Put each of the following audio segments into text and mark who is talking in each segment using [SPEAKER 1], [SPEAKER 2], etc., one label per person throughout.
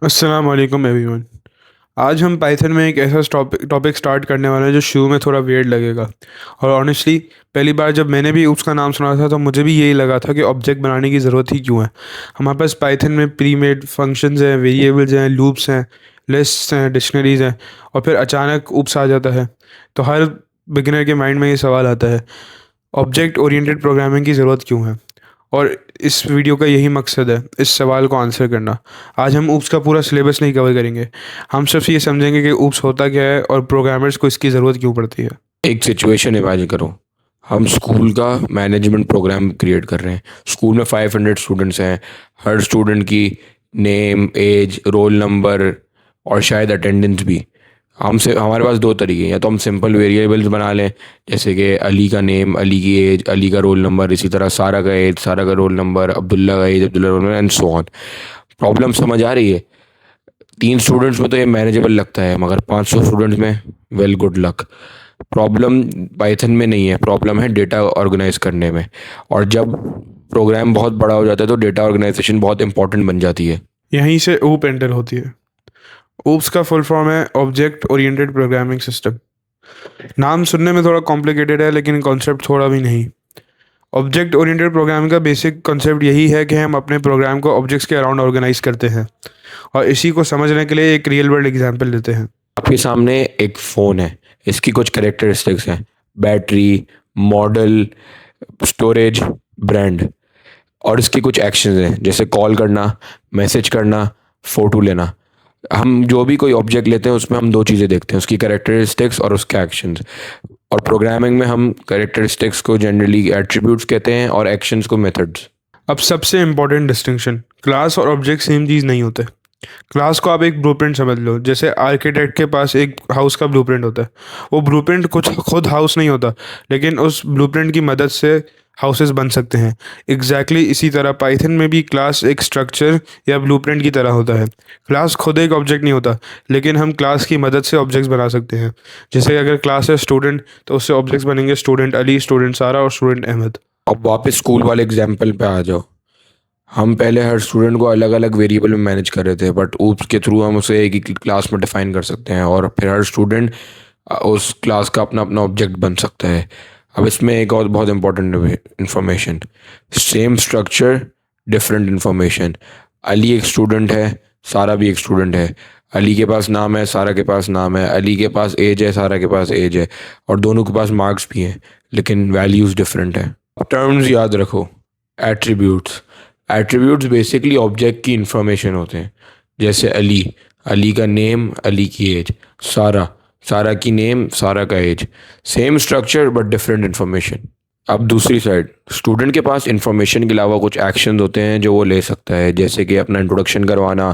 [SPEAKER 1] अस्सलाम वालेकुम एवरीवन। आज हम पाइथन में एक ऐसा टॉपिक स्टार्ट करने वाले हैं जो शुरू में थोड़ा वियर्ड लगेगा। और ऑनेस्टली पहली बार जब मैंने भी उसका नाम सुना था तो मुझे भी यही लगा था कि ऑब्जेक्ट बनाने की ज़रूरत ही क्यों है। हमारे पास पाइथन में प्री मेड फंक्शंस हैं, वेरिएबल्स हैं, लूप्स हैं, लिस्ट्स हैं, डिक्शनरीज हैं, और फिर अचानक ऊप्स आ जाता है। तो हर बिगिनर के माइंड में ये सवाल आता है, ऑब्जेक्ट ओरिएंटेड प्रोग्रामिंग की ज़रूरत क्यों है। और इस वीडियो का यही मकसद है, इस सवाल को आंसर करना। आज हम ऊप्स का पूरा सिलेबस नहीं कवर करेंगे, हम सिर्फ ये समझेंगे कि ऊप्स होता क्या है और प्रोग्रामर्स को इसकी ज़रूरत क्यों पड़ती है।
[SPEAKER 2] एक सिचुएशन इमेजिन करो। हम स्कूल का मैनेजमेंट प्रोग्राम क्रिएट कर रहे हैं। स्कूल में 500 स्टूडेंट्स हैं। हर स्टूडेंट की नेम, एज, रोल नंबर और शायद अटेंडेंस भी। हमसे हमारे पास दो तरीके हैं, या तो हम सिंपल वेरिएबल्स बना लें, जैसे कि अली का नेम, अली की एज, अली का रोल नंबर, इसी तरह सारा का एज, सारा का रोल नंबर, अब्दुल्ला का age, Abdullah roll number, and so on. Problem समझ आ रही है? 3 स्टूडेंट्स में तो ये मैनेजेबल लगता है, मगर 500 स्टूडेंट्स में well good luck. Problem Python में नहीं है, प्रॉब्लम है डेटा ऑर्गेनाइज करने में। और जब प्रोग्राम बहुत बड़ा हो जाता है तो डेटा ऑर्गेनाइजेशन बहुत इंपॉर्टेंट बन जाती है।
[SPEAKER 1] यहीं से ऊप एंटर होती है। ऊप्स का फुल फॉर्म है ऑब्जेक्ट ओरिएंटेड प्रोग्रामिंग सिस्टम। नाम सुनने में थोड़ा कॉम्प्लिकेटेड है, लेकिन कॉन्सेप्ट थोड़ा भी नहीं। ऑब्जेक्ट ओरिएंटेड प्रोग्रामिंग का बेसिक कॉन्सेप्ट यही है कि हम अपने प्रोग्राम को ऑब्जेक्ट्स के अराउंड ऑर्गेनाइज करते हैं। और इसी को समझने के लिए एक रियल वर्ल्ड एग्जांपल लेते हैं।
[SPEAKER 2] आपके सामने एक फ़ोन है। इसकी कुछ करेक्टरिस्टिक्स हैं: बैटरी, मॉडल, स्टोरेज, ब्रांड। और इसकी कुछ एक्शंस हैं, जैसे कॉल करना, मैसेज करना, फ़ोटो लेना। हम जो भी कोई ऑब्जेक्ट लेते हैं उसमें हम दो चीज़ें देखते हैं, उसकी करेक्टरिस्टिक्स और उसके एक्शंस। और प्रोग्रामिंग में हम करेक्टरिस्टिक्स को जनरली एट्रीब्यूट्स कहते हैं और एक्शंस को मेथड्स।
[SPEAKER 1] अब सबसे इम्पोर्टेंट डिस्टिंक्शन, क्लास और ऑब्जेक्ट सेम चीज़ नहीं होते। क्लास को आप एक ब्लूप्रिंट समझ लो, जैसे आर्किटेक्ट के पास एक हाउस का ब्लूप्रिंट होता है। वो ब्लूप्रिंट कुछ खुद हाउस नहीं होता, लेकिन उस ब्लूप्रिंट की मदद से हाउसेस बन सकते हैं। इसी तरह पाइथन में भी क्लास एक स्ट्रक्चर या ब्लूप्रिंट की तरह होता है। क्लास खुद एक ऑब्जेक्ट नहीं होता, लेकिन हम क्लास की मदद से ऑब्जेक्ट्स बना सकते हैं। जैसे अगर क्लास है स्टूडेंट, तो उससे ऑब्जेक्ट्स बनेंगे स्टूडेंट अली, स्टूडेंट सारा और स्टूडेंट अहमद।
[SPEAKER 2] अब वापस स्कूल वाले एग्जाम्पल पे आ जाओ। हम पहले हर स्टूडेंट को अलग अलग वेरिएबल में मैनेज कर रहे थे, बट ऊप्स के थ्रू हम उसे एक ही क्लास में डिफाइन कर सकते हैं, और फिर हर स्टूडेंट उस क्लास का अपना अपना ऑब्जेक्ट बन सकता है। अब इसमें एक और बहुत important information: same structure, different information. Ali एक स्टूडेंट है, सारा भी एक स्टूडेंट है। अली के पास नाम है, सारा के पास नाम है। अली के पास एज है, सारा के पास एज है। और दोनों के पास मार्क्स भी हैं, लेकिन वैल्यूज़ डिफरेंट है। टर्म्स याद रखो: एट्रीब्यूट्स। एट्रीब्यूट्स बेसिकली ऑब्जेक्ट की इंफॉर्मेशन होते हैं, जैसे अली, अली का नेम, अली की एज। सारा, सारा की नेम, सारा का age. Same structure but different information. अब दूसरी साइड, स्टूडेंट के पास इंफॉर्मेशन के अलावा कुछ एक्शन होते हैं जो वो ले सकता है, जैसे कि अपना इंट्रोडक्शन करवाना,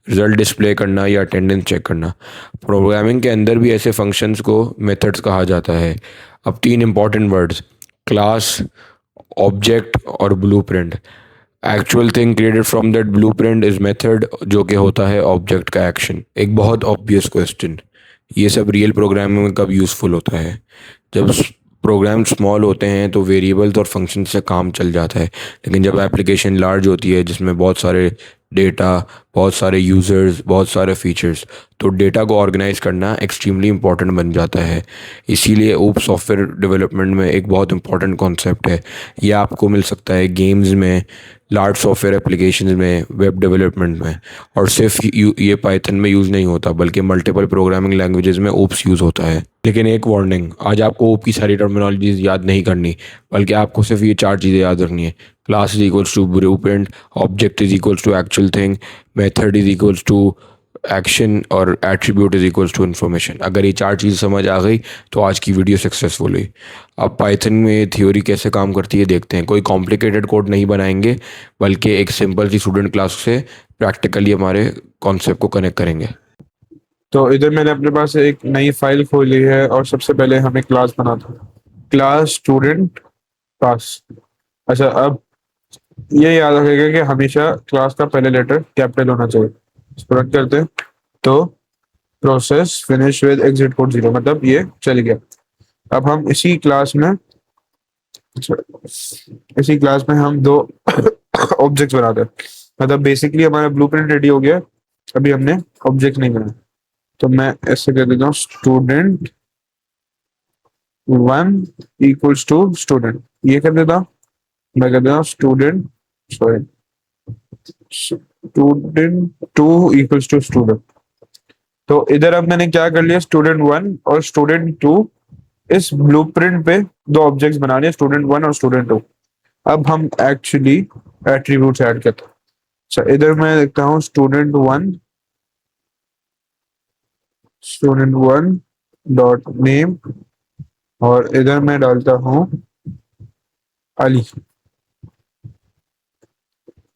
[SPEAKER 2] रिजल्ट डिस्प्ले करना या अटेंडेंस चेक करना। प्रोग्रामिंग के अंदर भी ऐसे फंक्शंस को मेथड्स कहा जाता है। अब 3 इंपॉर्टेंट वर्ड्स: क्लास, ऑब्जेक्ट और blueprint. Actual thing created from that blueprint is method, जो कि होता है ऑब्जेक्ट का एक्शन। एक बहुत ऑब्वियस क्वेश्चन: ये सब रियल प्रोग्रामिंग में कब यूज़फुल होता है? जब प्रोग्राम स्मॉल होते हैं तो वेरिएबल्स और फंक्शन से काम चल जाता है, लेकिन जब एप्लीकेशन लार्ज होती है, जिसमें बहुत सारे डेटा, बहुत सारे यूज़र्स, बहुत सारे फीचर्स, तो डेटा को ऑर्गेनाइज करना एक्सट्रीमली इंपॉर्टेंट बन जाता है। इसीलिए ओप सॉफ्टवेयर डेवलपमेंट में एक बहुत इंपॉर्टेंट कॉन्सेप्ट है। ये आपको मिल सकता है गेम्स में, लार्ज सॉफ्टवेयर एप्लीकेशंस में, वेब डेवलपमेंट में। और सिर्फ ये पाइथन में यूज़ नहीं होता, बल्कि मल्टीपल प्रोग्रामिंग लैंग्वेजेस में ओप्स यूज़ होता है। लेकिन एक वार्निंग: आज आपको ओप की सारी टर्मिनोलॉजीज याद नहीं करनी, बल्कि आपको सिर्फ ये 4 चीज़ें याद रखनी है: class is equals to blueprint, object is equals to actual thing, method is equals to action, और attribute is equals to information. अगर ये 4 चीज़ समझ आ गई तो आज की वीडियो सक्सेसफुल हुई। अब पाइथन में थ्योरी कैसे काम करती है देखते हैं। कोई कॉम्प्लिकेटेड कोड नहीं बनाएंगे, बल्कि एक सिंपल सी स्टूडेंट क्लास से प्रैक्टिकली हमारे कॉन्सेप्ट को कनेक्ट करेंगे।
[SPEAKER 1] तो इधर मैंने अपने पास एक नई फाइल खोली है और सबसे पहले हमें क्लास बनाता हूँ। Class student class. अच्छा, अब ये याद रखेगा कि हमेशा क्लास का पहले लेटर कैपिटल होना चाहिए। इसको रन करते हैं तो process finish with exit code 0, मतलब ये चल गया। अब हम इसी क्लास में हम दो ऑब्जेक्ट्स बनाते हैं। मतलब बेसिकली हमारा ब्लूप्रिंट रेडी हो गया। अभी हमने ऑब्जेक्ट नहीं बनाया, तो मैं ऐसे कर देता हूँ student one equals to student, ये कर देता हूँ। मैं कर देता हूँ student, sorry, student two equals to student. तो इधर अब मैंने क्या कर लिया, स्टूडेंट वन और स्टूडेंट टू, इस ब्लूप्रिंट पे दो ऑब्जेक्ट्स बना लिए, स्टूडेंट वन और स्टूडेंट टू। अब हम एक्चुअली एट्रीब्यूट्स ऐड करते हैं। अच्छा, इधर मैं देखता हूँ स्टूडेंट वन डॉट नेम, और इधर मैं डालता हूँ अली।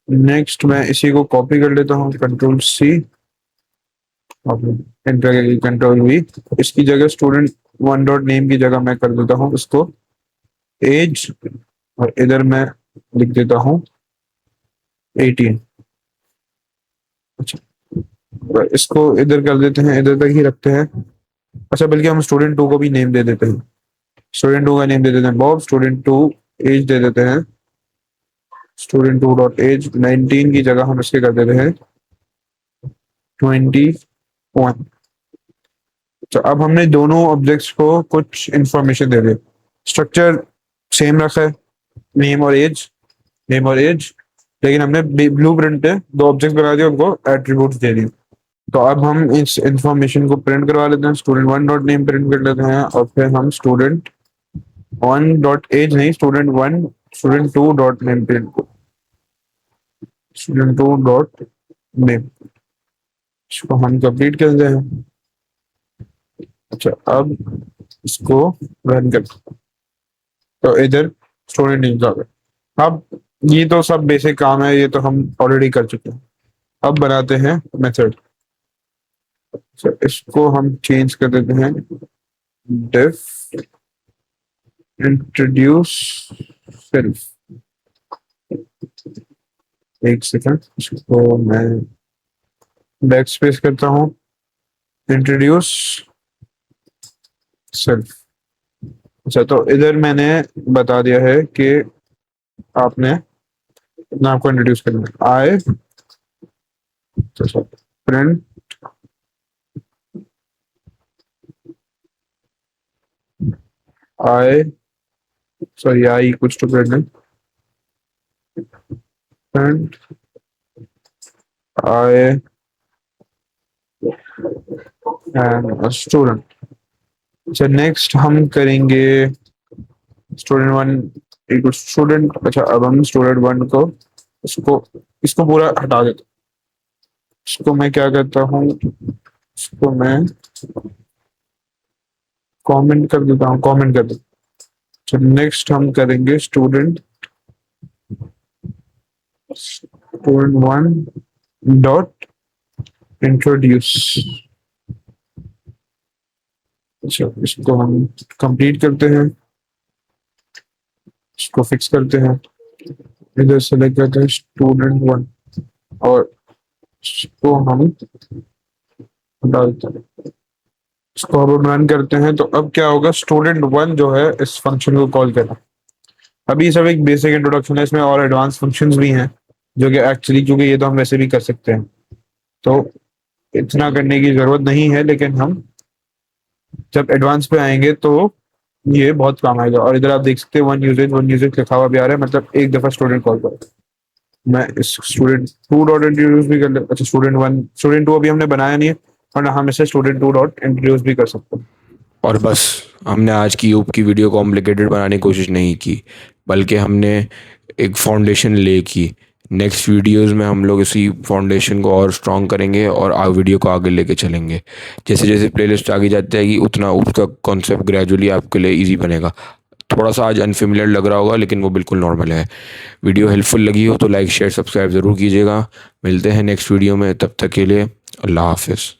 [SPEAKER 1] नेक्स्ट मैं इसी को कॉपी कर लेता हूँ, कंट्रोल सी, कंट्रोल वी। इसकी जगह स्टूडेंट वन डॉट नेम की जगह मैं कर देता हूँ इसको एज, और इधर मैं लिख देता हूँ 18। अच्छा, और इसको इधर कर देते हैं, इधर तक ही रखते हैं। अच्छा, बल्कि हम स्टूडेंट टू को भी नेम दे देते हैं, स्टूडेंट टू का नेम दे देते हैं बॉब, स्टूडेंट टू एज दे देते हैं स्टूडेंट टू डॉट एज, 19 की जगह हम इसके कर देते हैं 21। तो अब हमने दोनों ऑब्जेक्ट्स को कुछ इंफॉर्मेशन दे दी। स्ट्रक्चर सेम रखा है, नेम और एज, नेम और एज, लेकिन हमने ब्लू प्रिंट पे दो ऑब्जेक्ट्स बना दिए, उनको एट्रीब्यूट्स दे दिए। तो अब हम इस इंफॉर्मेशन को प्रिंट करवा लेते हैं, student one dot name print कर लेते हैं, और फिर हम स्टूडेंट वन डॉट एज नहीं, student to dot name print को, स्टूडेंट टू डॉट नेम, इसको हम कंप्लीट करते हैं। अच्छा, अब इसको रन करते हैं, तो इधर स्टूडेंट नेम्स आ गए। अब ये तो सब बेसिक काम है, ये तो हम ऑलरेडी कर चुके हैं। अब बनाते हैं मेथड। इसको हम चेंज कर देते हैं डिफ इंट्रोड्यूस सेल्फ। एक सेकंड, इसको मैं बैक स्पेस करता हूँ, इंट्रोड्यूस सेल्फ। अच्छा, तो इधर मैंने बता दिया है कि आपने नाम को इंट्रोड्यूस करना है। आई प्रिंट आई, सॉरी, आई कुछ to present print I and student. अच्छा, नेक्स्ट हम करेंगे स्टूडेंट वन इक्वल स्टूडेंट। अच्छा, अब हम स्टूडेंट वन को, इसको इसको पूरा हटा देते हैं। इसको मैं क्या करता हूँ, इसको मैं कमेंट कर देता हूँ, कमेंट कर देता हूँ। तो नेक्स्ट हम करेंगे स्टूडेंट वन डॉट इंट्रोड्यूस। अच्छा, इसको हम कंप्लीट करते हैं, इसको फिक्स करते हैं, इधर सेलेक्ट करते हैं स्टूडेंट वन, और इसको हम डालते हैं, इसको अब रन करते हैं। तो अब क्या होगा, स्टूडेंट वन जो है इस फंक्शन को कॉल करना। अभी सब एक बेसिक इंट्रोडक्शन है, इसमें और एडवांस फंक्शंस भी हैं जो कि एक्चुअली, क्योंकि ये तो हम वैसे भी कर सकते हैं, तो इतना करने की जरूरत नहीं है, लेकिन हम जब एडवांस पे आएंगे तो ये बहुत काम आएगा। और इधर आप देख सकते हैं वन यूजेज लिखा हुआ भी आ रहा है, मतलब एक दफा स्टूडेंट कॉल करो। मैं इस स्टूडेंट टू डॉट इंट्रोड्यूस भी कर ले। अच्छा, स्टूडेंट टू अभी हमने बनाया नहीं है, और हम इसे स्टूडेंट टू डॉट इंट्रोड्यूस भी कर सकते हैं।
[SPEAKER 2] और बस, हमने आज की यूप की वीडियो कॉम्प्लिकेटेड बनाने की कोशिश नहीं की, बल्कि हमने एक फाउंडेशन ले की। नेक्स्ट वीडियोस में हम लोग इसी फाउंडेशन को और स्ट्रॉन्ग करेंगे और वीडियो को आगे लेके चलेंगे। जैसे जैसे प्लेलिस्ट आगे जाती जाएगी, उतना उसका कॉन्सेप्ट ग्रेजुअली आपके लिए इजी बनेगा। थोड़ा सा आज अनफेमिलियर लग रहा होगा, लेकिन वो बिल्कुल नॉर्मल है। वीडियो हेल्पफुल लगी हो तो लाइक शेयर सब्सक्राइब ज़रूर कीजिएगा। मिलते हैं नेक्स्ट वीडियो में, तब तक के लिए अल्लाह हाफिज़।